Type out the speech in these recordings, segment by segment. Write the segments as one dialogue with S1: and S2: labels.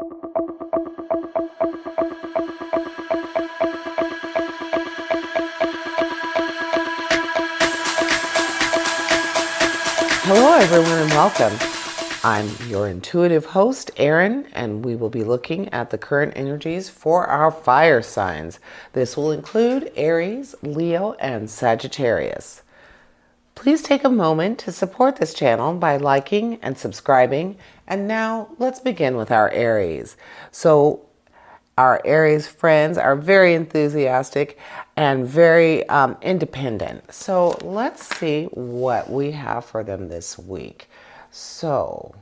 S1: Hello everyone and welcome. I'm your intuitive host, Erin, and we will be looking at the current energies for our fire signs. This will include Aries, Leo, and Sagittarius. Please take a moment to support this channel by liking and subscribing. And now let's begin with our Aries. So our Aries friends are very enthusiastic and very independent. So let's see what we have for them this week. So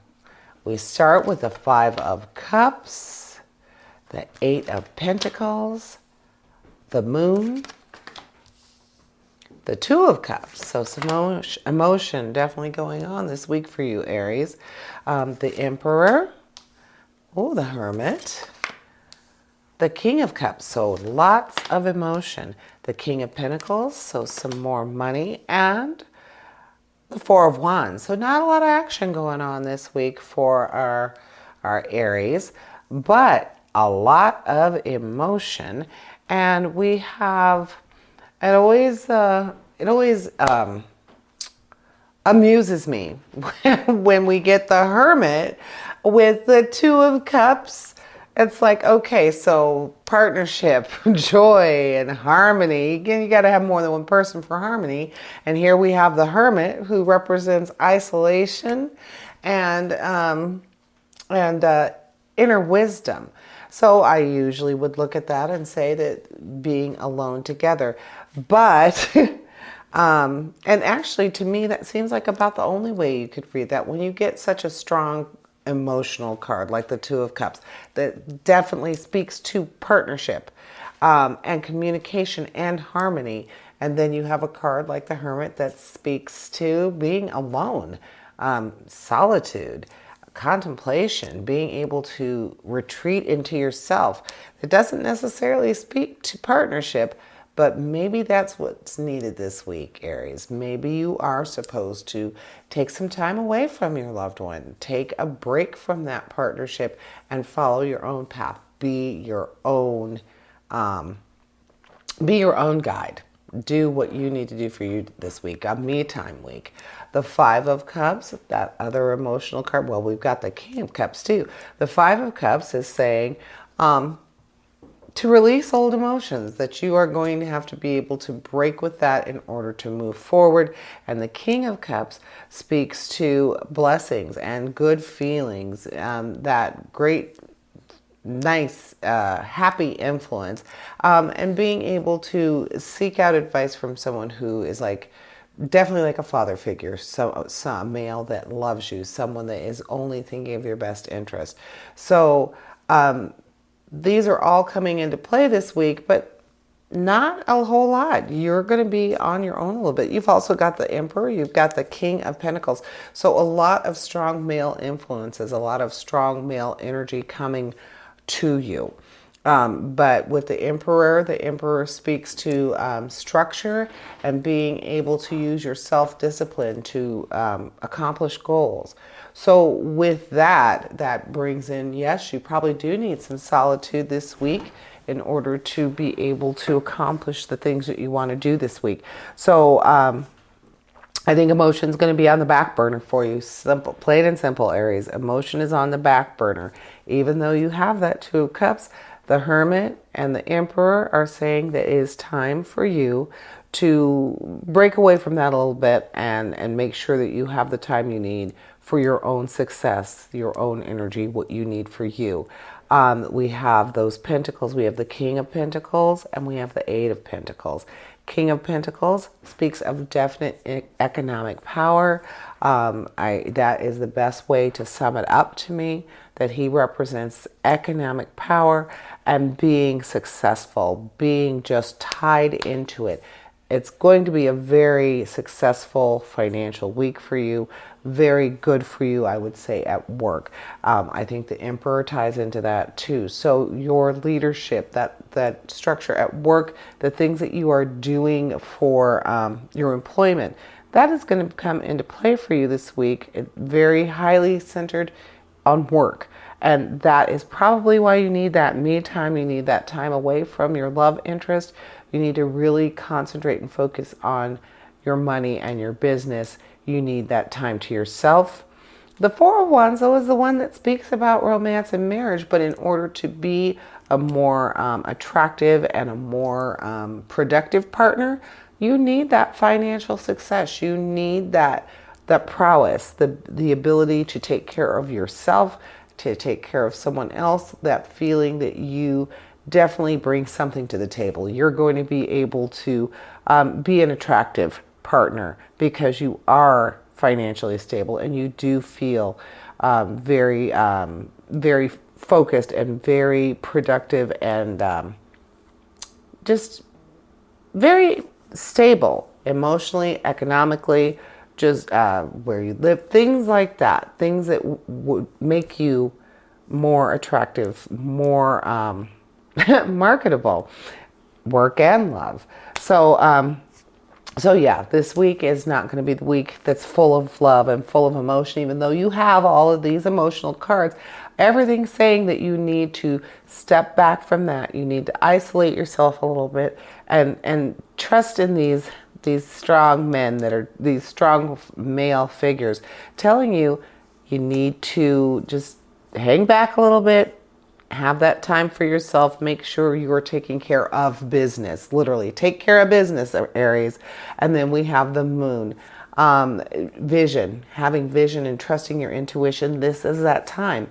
S1: we start with the Five of Cups, the Eight of Pentacles, the Moon, the Two of Cups. So some emotion definitely going on this week for you, Aries. The Emperor, the Hermit, the King of Cups, so lots of emotion. The King of Pentacles, so some more money, and the Four of Wands. So not a lot of action going on this week for our Aries, but a lot of emotion. And we have, it always amuses me when we get the Hermit with the Two of Cups. It's like, okay, so partnership, joy, and harmony. Again, you got to have more than one person for harmony. And here we have the Hermit, who represents isolation and inner wisdom. So I usually would look at that and say that being alone together. But, and actually to me, that seems like about the only way you could read that. When you get such a strong emotional card like the Two of Cups, that definitely speaks to partnership and communication and harmony. And then you have a card like the Hermit that speaks to being alone, solitude, contemplation, being able to retreat into yourself. It doesn't necessarily speak to partnership, but maybe that's what's needed this week, Aries. Maybe you are supposed to take some time away from your loved one. Take a break from that partnership and follow your own path. Be your own guide. Do what you need to do for you this week, a me time week. The Five of Cups, that other emotional card. Well, we've got the King of Cups too. The Five of Cups is saying, to release old emotions, that you are going to have to be able to break with that in order to move forward. And the King of Cups speaks to blessings and good feelings, that great, nice, happy influence, and being able to seek out advice from someone who is definitely like a father figure, some male that loves you, someone that is only thinking of your best interest. So, these are all coming into play this week, but not a whole lot. You're going to be on your own a little bit. You've also got the Emperor. You've got the King of Pentacles. So a lot of strong male influences, a lot of strong male energy coming to you. But with the Emperor speaks to structure and being able to use your self-discipline to accomplish goals. So with that brings in, yes, you probably do need some solitude this week in order to be able to accomplish the things that you want to do this week. So I think emotion is going to be on the back burner for you. Simple, plain and simple, Aries. Emotion is on the back burner. Even though you have that Two of Cups, the Hermit and the Emperor are saying that it is time for you to break away from that a little bit and make sure that you have the time you need for your own success, your own energy, what you need for you. We have those Pentacles. We have the King of Pentacles and we have the Eight of Pentacles. King of Pentacles speaks of definite economic power. That is the best way to sum it up to me, that he represents economic power and being successful, being just tied into it. It's going to be a very successful financial week for you. Very good for you, I would say, at work. I think the Emperor ties into that too. So your leadership, that structure at work, the things that you are doing for your employment, that is going to come into play for you this week. It's very highly centered on work. And that is probably why you need that me time. You need that time away from your love interest. You need to really concentrate and focus on your money and your business. You need that time to yourself. The Four of Wands, though, is the one that speaks about romance and marriage, but in order to be a more attractive and a more productive partner, you need that financial success. You need that prowess, the ability to take care of yourself, to take care of someone else, that feeling that you definitely bring something to the table. You're going to be able to be an attractive partner because you are financially stable and you do feel very focused and very productive and just very stable emotionally, economically, just where you live, things like that, things that would make you more attractive, more marketable, work and love. So yeah, this week is not going to be the week that's full of love and full of emotion, even though you have all of these emotional cards. Everything's saying that you need to step back from that. You need to isolate yourself a little bit and trust in these strong men that are these strong male figures telling you you need to just hang back a little bit. Have that time for yourself. Make sure you are taking care of business. Literally, take care of business, Aries. And then we have the moon. Vision. Having vision and trusting your intuition. This is that time.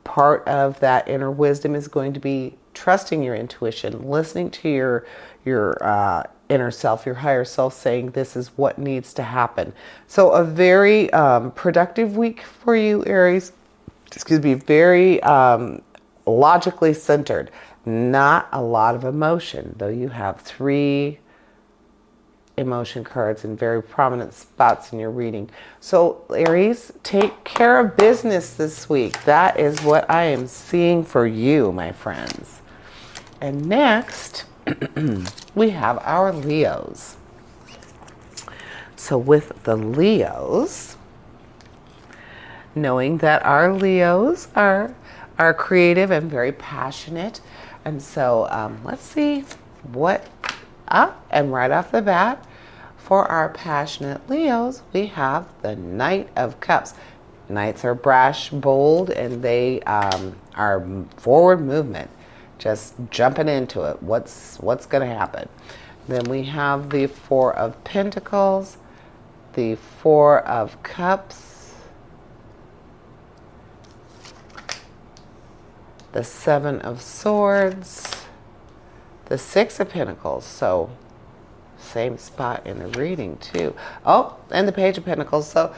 S1: Part of that inner wisdom is going to be trusting your intuition, listening to your inner self, your higher self saying this is what needs to happen. So a very productive week for you, Aries. Excuse me, very logically centered, not a lot of emotion, though you have 3 emotion cards in very prominent spots in your reading. So Aries, take care of business this week. That is what I am seeing for you, my friends. And next, we have our Leos. So with the Leos, knowing that our Leos are creative and very passionate. And so let's see what up. And right off the bat, for our passionate Leos, we have the Knight of Cups. Knights are brash, bold, and they are forward movement, just jumping into it. What's going to happen? Then we have the Four of Pentacles, the Four of Cups, the Seven of Swords, the Six of Pentacles. So same spot in the reading too. Oh, and the Page of Pentacles. So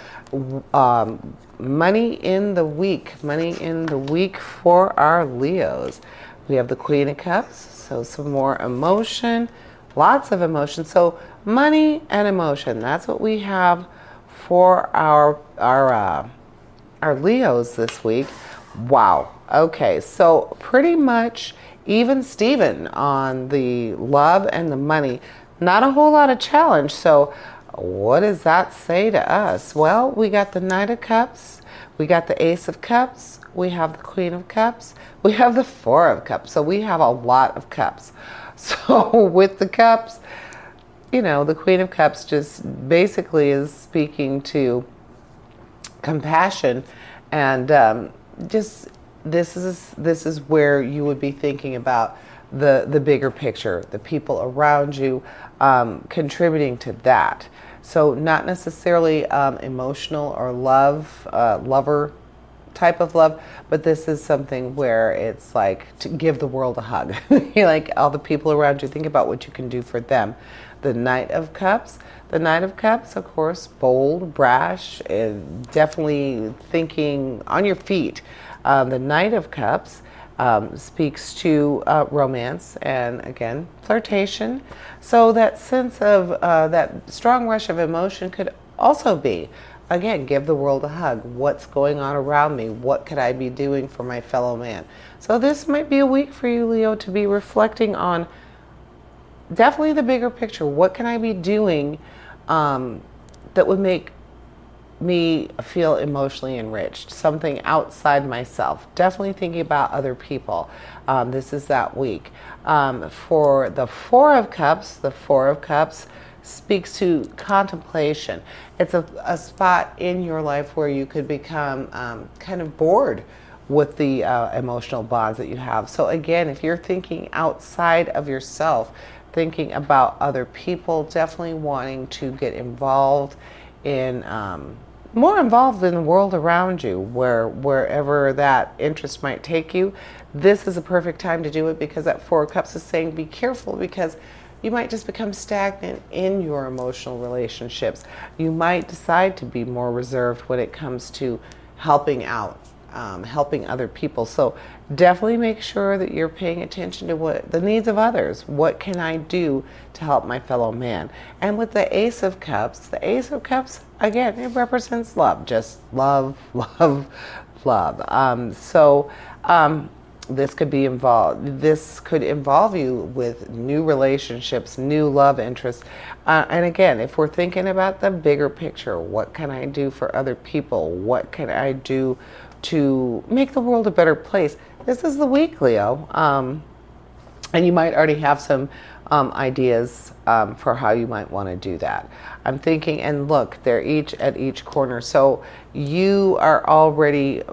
S1: money in the week for our Leos. We have the Queen of Cups. So some more emotion, lots of emotion. So money and emotion. That's what we have for our Leos this week. Wow. Okay, so pretty much even Steven on the love and the money. Not a whole lot of challenge. So what does that say to us? Well, we got the Knight of Cups. We got the Ace of Cups. We have the Queen of Cups. We have the Four of Cups. So we have a lot of cups. So with the cups, you know, the Queen of Cups just basically is speaking to compassion and just this is where you would be thinking about the bigger picture, the people around you, contributing to that. So not necessarily emotional or lover type of love, but this is something where it's like to give the world a hug. Like all the people around you, think about what you can do for them. The Knight of Cups. The Knight of Cups, of course, bold, brash, definitely thinking on your feet. The Knight of Cups speaks to romance and, again, flirtation. So that sense of that strong rush of emotion could also be, again, give the world a hug. What's going on around me? What could I be doing for my fellow man? So this might be a week for you, Leo, to be reflecting on definitely the bigger picture. What can I be doing that would make me feel emotionally enriched, something outside myself, definitely thinking about other people. This is that week. For the Four of Cups, the Four of Cups speaks to contemplation. It's a spot in your life where you could become kind of bored with the emotional bonds that you have. So again, if you're thinking outside of yourself, thinking about other people, definitely wanting to get involved in more involved in the world around you, wherever that interest might take you. This is a perfect time to do it, because that Four of Cups is saying be careful, because you might just become stagnant in your emotional relationships. You might decide to be more reserved when it comes to helping out, helping other people. So definitely make sure that you're paying attention to what the needs of others. What can I do to help my fellow man? And with the Ace of Cups, again, it represents love. Just love, love, love. This could be involved. This could involve you with new relationships, new love interests. And again, if we're thinking about the bigger picture, what can I do for other people? What can I do to make the world a better place? This is the week, Leo. And you might already have some ideas for how you might want to do that. I'm thinking, and look, they're each at each corner. So you're already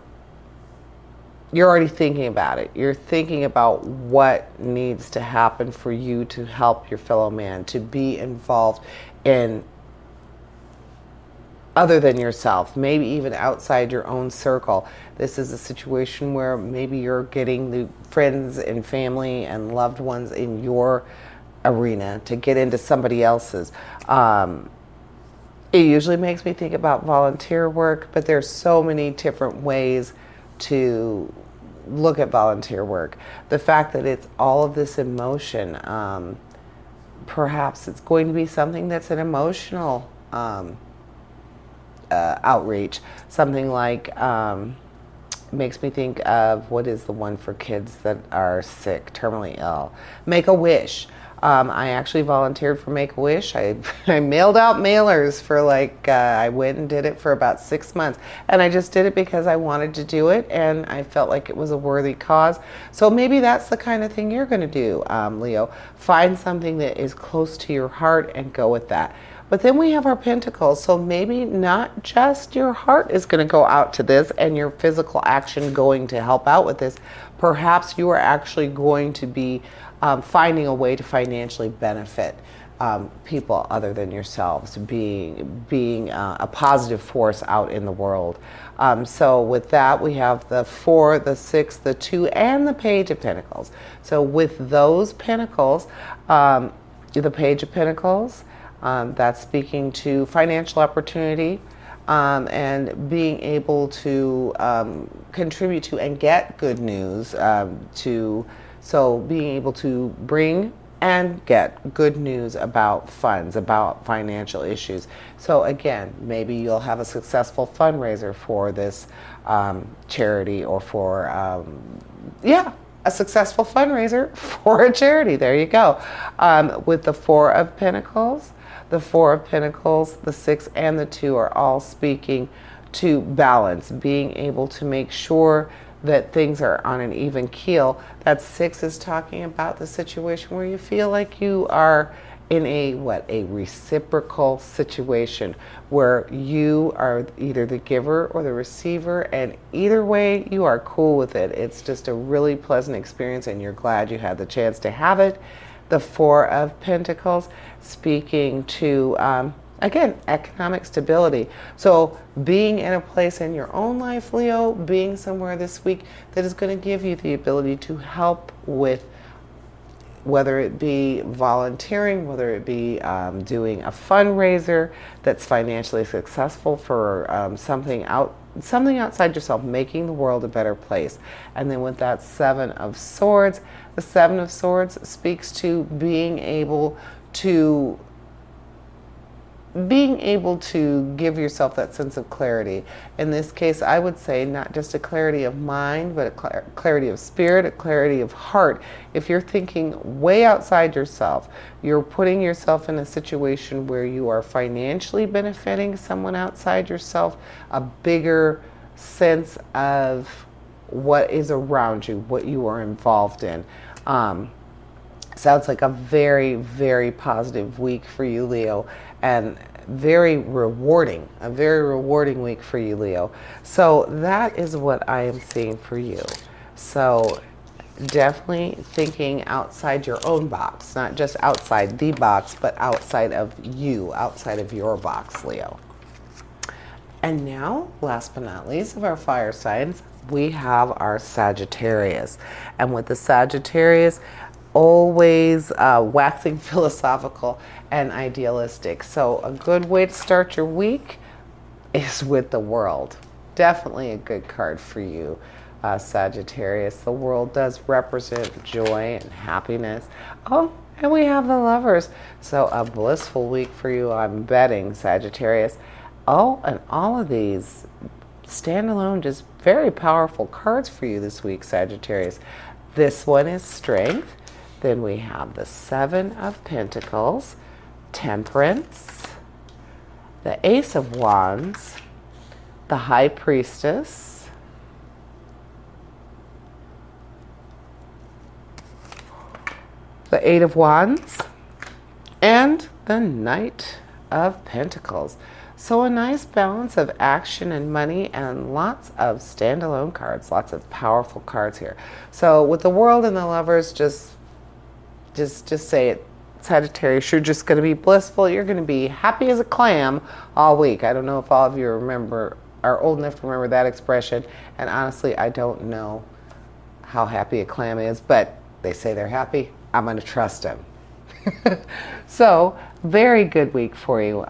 S1: thinking about it. You're thinking about what needs to happen for you to help your fellow man, to be involved in other than yourself, maybe even outside your own circle. This is a situation where maybe you're getting the friends and family and loved ones in your arena to get into somebody else's. It usually makes me think about volunteer work, but there's so many different ways to look at volunteer work. The fact that it's all of this emotion, perhaps it's going to be something that's an emotional outreach. Something like, makes me think of, what is the one for kids that are sick, terminally ill? Make-A-Wish. I actually volunteered for Make-A-Wish. I mailed out mailers for I went and did it for about 6 months. And I just did it because I wanted to do it, and I felt like it was a worthy cause. So maybe that's the kind of thing you're going to do, Leo. Find something that is close to your heart and go with that. But then we have our Pentacles, so maybe not just your heart is going to go out to this and your physical action going to help out with this. Perhaps you are actually going to be finding a way to financially benefit people other than yourselves, being a positive force out in the world. So with that, we have the 4, the 6, the 2, and the Page of Pentacles. So with those Pentacles, the Page of Pentacles, that's speaking to financial opportunity, and being able to contribute to and get good news, so being able to bring and get good news about funds, about financial issues. So again, maybe you'll have a successful fundraiser for this charity, or for, a successful fundraiser for a charity. There you go. With the 4 of Pentacles, the 4 of Pentacles, the 6, and the 2 are all speaking to balance, being able to make sure that things are on an even keel. That 6 is talking about the situation where you feel like you are in a reciprocal situation, where you are either the giver or the receiver, and either way you are cool with it. It's just a really pleasant experience, and you're glad you had the chance to have it. The 4 of Pentacles speaking to, again, economic stability. So being in a place in your own life, Leo, being somewhere this week that is going to give you the ability to help with, whether it be volunteering, whether it be doing a fundraiser that's financially successful for something outside yourself, making the world a better place. And then with that 7 of Swords, the 7 of Swords speaks to being able to being able to give yourself that sense of clarity. In this case, I would say not just a clarity of mind, but a clarity of spirit, a clarity of heart. If you're thinking way outside yourself, you're putting yourself in a situation where you are financially benefiting someone outside yourself, a bigger sense of what is around you, what you are involved in. Sounds like a very, very positive week for you, Leo, and a very rewarding week for you, Leo. So that is what I am seeing for you. So definitely thinking outside your own box, not just outside the box, but outside of you, outside of your box, Leo. And now, last but not least of our fire signs, we have our Sagittarius. And with the Sagittarius, always waxing philosophical and idealistic. So a good way to start your week is with the World. Definitely a good card for you, Sagittarius. The World does represent joy and happiness. Oh, and we have the Lovers. So a blissful week for you, I'm betting, Sagittarius. Oh, and all of these standalone, just very powerful cards for you this week, Sagittarius. This one is Strength. Then we have the Seven of Pentacles, Temperance, the Ace of Wands, the High Priestess, the Eight of Wands, and the Knight of Pentacles. So a nice balance of action and money and lots of standalone cards, lots of powerful cards here. So with the World and the Lovers, just say it, Sagittarius, you're just going to be blissful. You're going to be happy as a clam all week. I don't know if all of you are old enough to remember that expression. And honestly, I don't know how happy a clam is, but they say they're happy. I'm going to trust them. So very good week for you.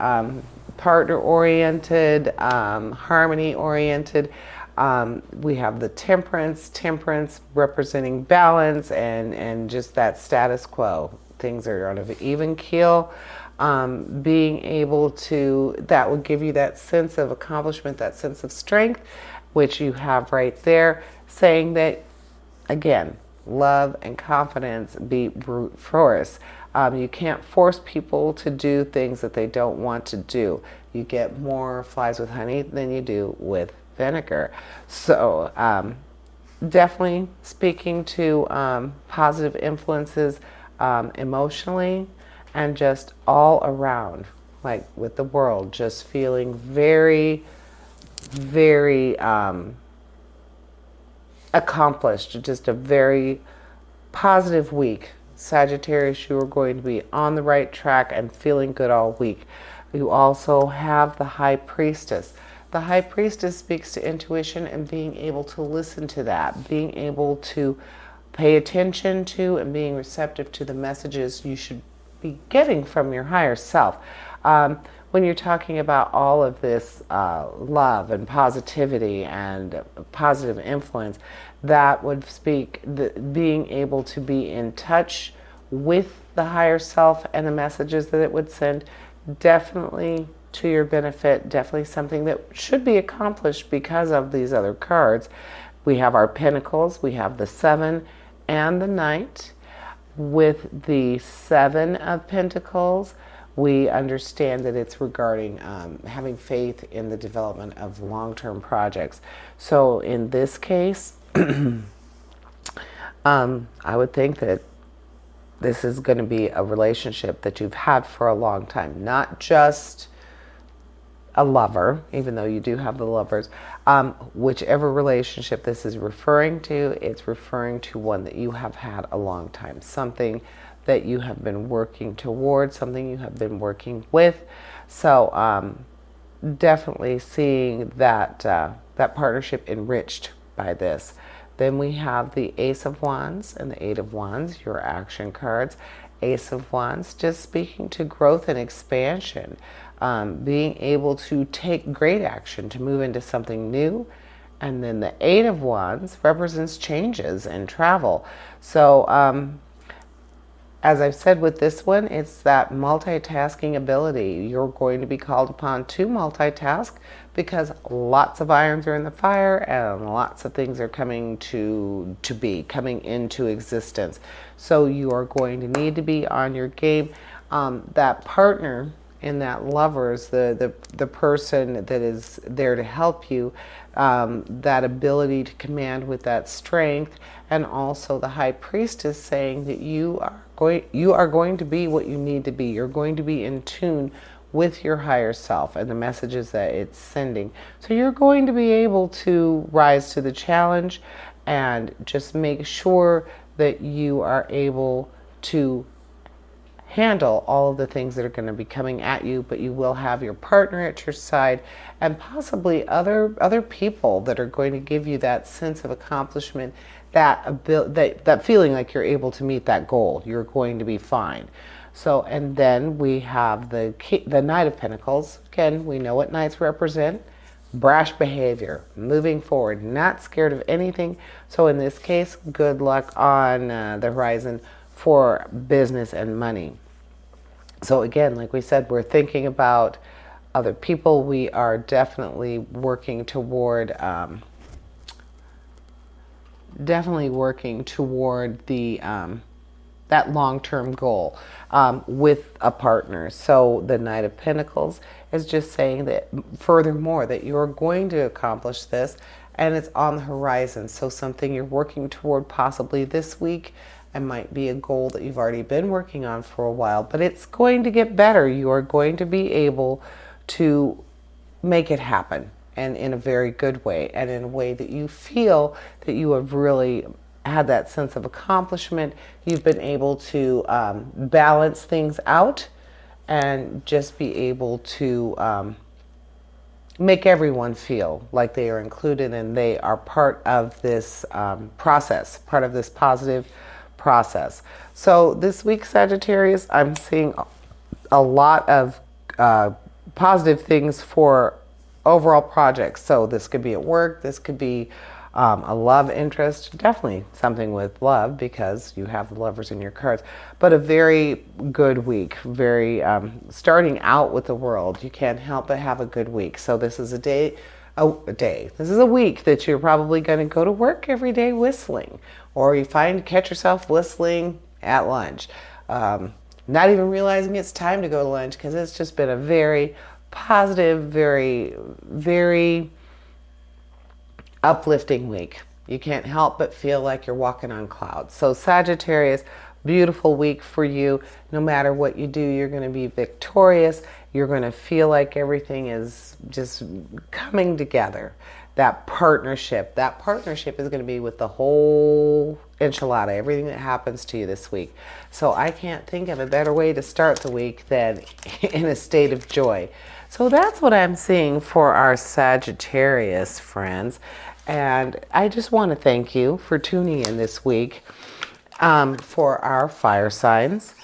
S1: Partner-oriented, harmony-oriented. We have the temperance representing balance and just that status quo. Things are on an even keel. Being able to, that would give you that sense of accomplishment, that sense of strength, which you have right there, saying that, again, love and confidence beat brute force. You can't force people to do things that they don't want to do. You get more flies with honey than you do with vinegar. So definitely speaking to positive influences emotionally and just all around, like with the World, just feeling very, very accomplished. Just a very positive week. Sagittarius, you are going to be on the right track and feeling good all week. You also have the High Priestess. The High Priestess speaks to intuition and being able to listen to that, being able to pay attention to and being receptive to the messages you should be getting from your higher self. When you're talking about all of this love and positivity and positive influence, that would speak being able to be in touch with the higher self and the messages that it would send, definitely to your benefit, definitely something that should be accomplished because of these other cards. We have our Pentacles, we have the Seven and the Knight. With the Seven of Pentacles, we understand that it's regarding having faith in the development of long-term projects. So in this case, I would think that this is going to be a relationship that you've had for a long time, not just a lover, even though you do have the Lovers. Whichever relationship this is referring to, it's referring to one that you have had a long time, something that you have been working towards, something you have been working with. So definitely seeing that that partnership enriched by this. Then we have the Ace of Wands and the Eight of Wands, your action cards. Ace of Wands, just speaking to growth and expansion, being able to take great action to move into something new. And then the Eight of Wands represents changes and travel. So as I've said with this one, it's that multitasking ability. You're going to be called upon to multitask because lots of irons are in the fire and lots of things are coming coming into existence. So you are going to need to be on your game. That partner and that lover is the person that is there to help you. That ability to command with that strength, and also the high priestess saying that you are going to be what you need to be. You're going to be in tune with your higher self and the messages that it's sending. So you're going to be able to rise to the challenge and just make sure that you are able to handle all of the things that are going to be coming at you, but you will have your partner at your side and possibly other people that are going to give you that sense of accomplishment, that feeling like you're able to meet that goal. You're going to be fine. So, and then we have the Knight of Pentacles. Again, we know what knights represent. Brash behavior, moving forward, not scared of anything. So in this case, good luck on the horizon for business and money. So again, like we said, we're thinking about other people. We are definitely working toward the that long-term goal with a partner. So the Knight of Pentacles is just saying that furthermore that you're going to accomplish this and it's on the horizon. So something you're working toward possibly this week. It might be a goal that you've already been working on for a while, but it's going to get better. You are going to be able to make it happen, and in a very good way, and in a way that you feel that you have really had that sense of accomplishment. You've been able to balance things out and just be able to make everyone feel like they are included and they are part of this process, part of this positive process. So this week, Sagittarius, I'm seeing a lot of positive things for overall projects. So this could be at work, this could be a love interest, definitely something with love because you have the lovers in your cards, but a very good week, very starting out with the world. You can't help but have a good week. So this is this is a week that you're probably going to go to work every day whistling, or you catch yourself whistling at lunch, not even realizing it's time to go to lunch because it's just been a very positive, very, very uplifting week. You can't help but feel like you're walking on clouds. So Sagittarius, beautiful week for you. No matter what you do, you're going to be victorious. You're going to feel like everything is just coming together. That partnership is going to be with the whole enchilada, everything that happens to you this week. So I can't think of a better way to start the week than in a state of joy. So that's what I'm seeing for our Sagittarius friends. And I just want to thank you for tuning in this week for our fire signs.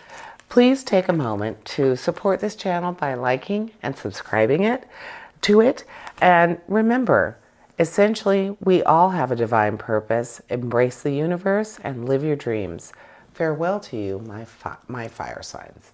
S1: Please take a moment to support this channel by liking and subscribing to it. And remember, essentially, we all have a divine purpose. Embrace the universe and live your dreams. Farewell to you, my fire signs.